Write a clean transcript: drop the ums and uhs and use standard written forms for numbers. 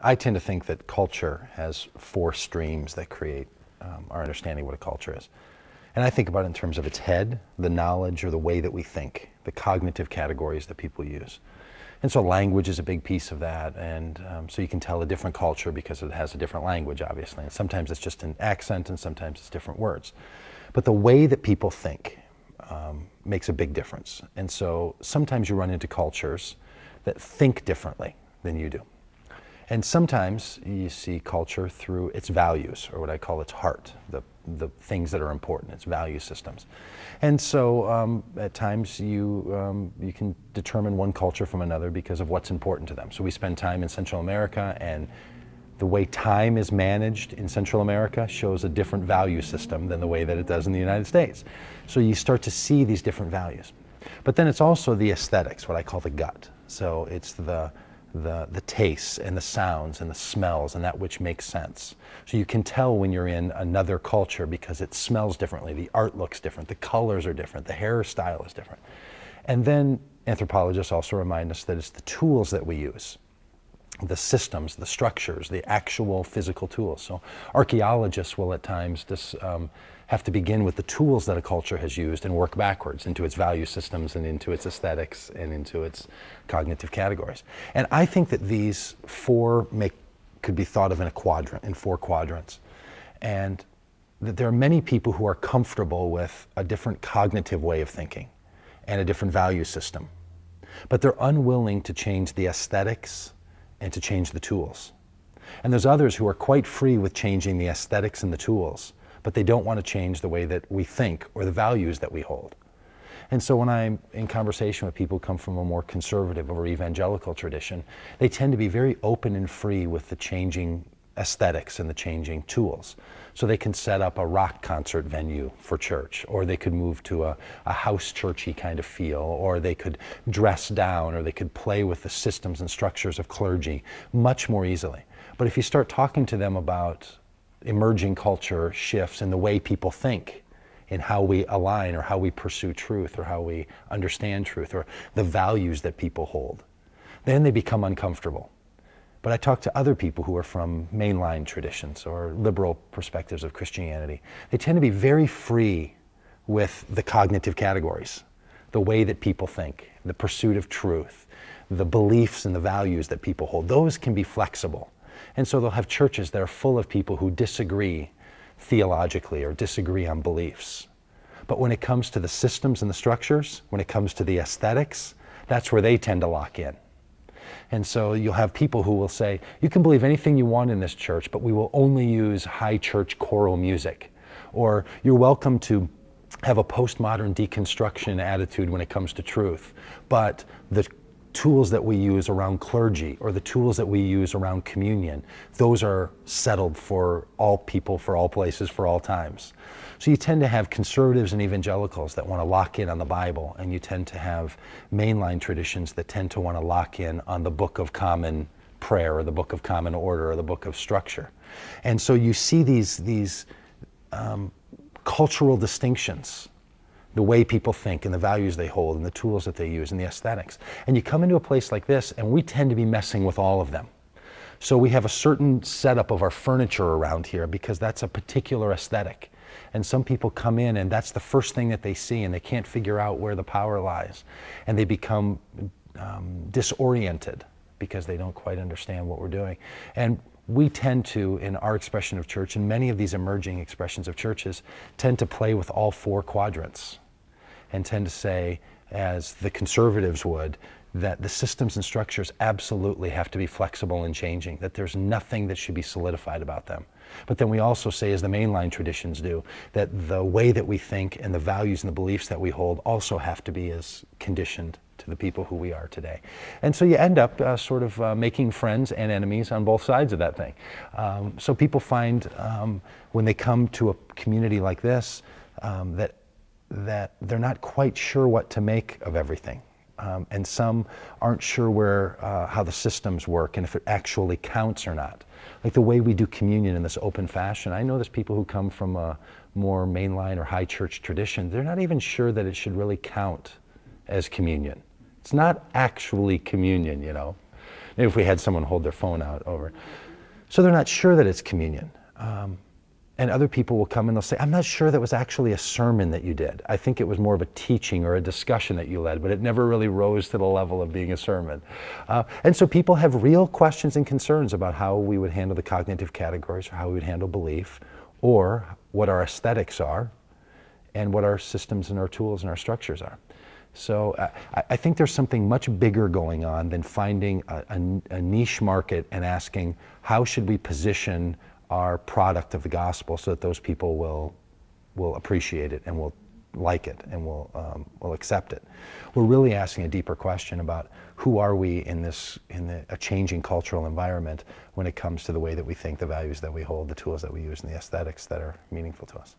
I tend to think that culture has four streams that create our understanding of what a culture is. And I think about it in terms of its head, the knowledge or the way that we think, the cognitive categories that people use. And so language is a big piece of that. And so you can tell a different culture because it has a different language, obviously. And sometimes it's just an accent and sometimes it's different words. But the way that people think makes a big difference. And so sometimes you run into cultures that think differently than you do. And sometimes you see culture through its values, or what I call its heart, the things that are important, its value systems. And so at times you can determine one culture from another because of what's important to them. So we spend time in Central America, and the way time is managed in Central America shows a different value system than the way that it does in the United States. So you start to see these different values. But then it's also the aesthetics, what I call the gut. So it's the tastes and the sounds and the smells and that which makes sense. So you can tell when you're in another culture because it smells differently, the art looks different, the colors are different, the hairstyle is different. And then anthropologists also remind us that it's the tools that we use, the systems, the structures, the actual physical tools. So archaeologists will at times have to begin with the tools that a culture has used and work backwards into its value systems and into its aesthetics and into its cognitive categories. And I think that these four could be thought of in a quadrant, in four quadrants. And that there are many people who are comfortable with a different cognitive way of thinking and a different value system. But they're unwilling to change the aesthetics and to change the tools. And there's others who are quite free with changing the aesthetics and the tools, but they don't want to change the way that we think or the values that we hold. And so when I'm in conversation with people who come from a more conservative or evangelical tradition, they tend to be very open and free with the changing aesthetics and the changing tools. So they can set up a rock concert venue for church, or they could move to a house churchy kind of feel, or they could dress down, or they could play with the systems and structures of clergy much more easily. But if you start talking to them about emerging culture shifts in the way people think, in how we align or how we pursue truth or how we understand truth or the values that people hold, then they become uncomfortable. But I talk to other people who are from mainline traditions or liberal perspectives of Christianity. They tend to be very free with the cognitive categories, the way that people think, the pursuit of truth, the beliefs and the values that people hold. Those can be flexible. And so they'll have churches that are full of people who disagree theologically or disagree on beliefs. But when it comes to the systems and the structures, when it comes to the aesthetics, that's where they tend to lock in. And so you'll have people who will say, you can believe anything you want in this church, but we will only use high church choral music. Or you're welcome to have a postmodern deconstruction attitude when it comes to truth, but the tools that we use around clergy or the tools that we use around communion, those are settled for all people, for all places, for all times. So you tend to have conservatives and evangelicals that want to lock in on the Bible, and you tend to have mainline traditions that tend to want to lock in on the Book of Common Prayer or the Book of Common Order or the Book of Structure. And so you see these cultural distinctions, the way people think and the values they hold and the tools that they use and the aesthetics. And you come into a place like this and we tend to be messing with all of them. So we have a certain setup of our furniture around here because that's a particular aesthetic. And some people come in and that's the first thing that they see and they can't figure out where the power lies. And they become disoriented because they don't quite understand what we're doing. And we tend to, in our expression of church, and many of these emerging expressions of churches, tend to play with all four quadrants and tend to say, as the conservatives would, that the systems and structures absolutely have to be flexible and changing, that there's nothing that should be solidified about them. But then we also say, as the mainline traditions do, that the way that we think and the values and the beliefs that we hold also have to be as conditioned to the people who we are today. And so you end up making friends and enemies on both sides of that thing. So people find when they come to a community like this that they're not quite sure what to make of everything. And some aren't sure how the systems work and if it actually counts or not. Like the way we do communion in this open fashion. I know there's people who come from a more mainline or high church tradition. They're not even sure that it should really count as communion. It's not actually communion, you know. maybe if we had someone hold their phone out over. So they're not sure that it's communion. And other people will come and they'll say, I'm not sure that was actually a sermon that you did. I think it was more of a teaching or a discussion that you led, but it never really rose to the level of being a sermon. And so people have real questions and concerns about how we would handle the cognitive categories, or how we would handle belief, or what our aesthetics are, and what our systems and our tools and our structures are. So I think there's something much bigger going on than finding a niche market and asking, how should we position our product of the gospel so that those people will appreciate it and will like it and will accept it. We're really asking a deeper question about who are we in a changing cultural environment when it comes to the way that we think, the values that we hold, the tools that we use, and the aesthetics that are meaningful to us.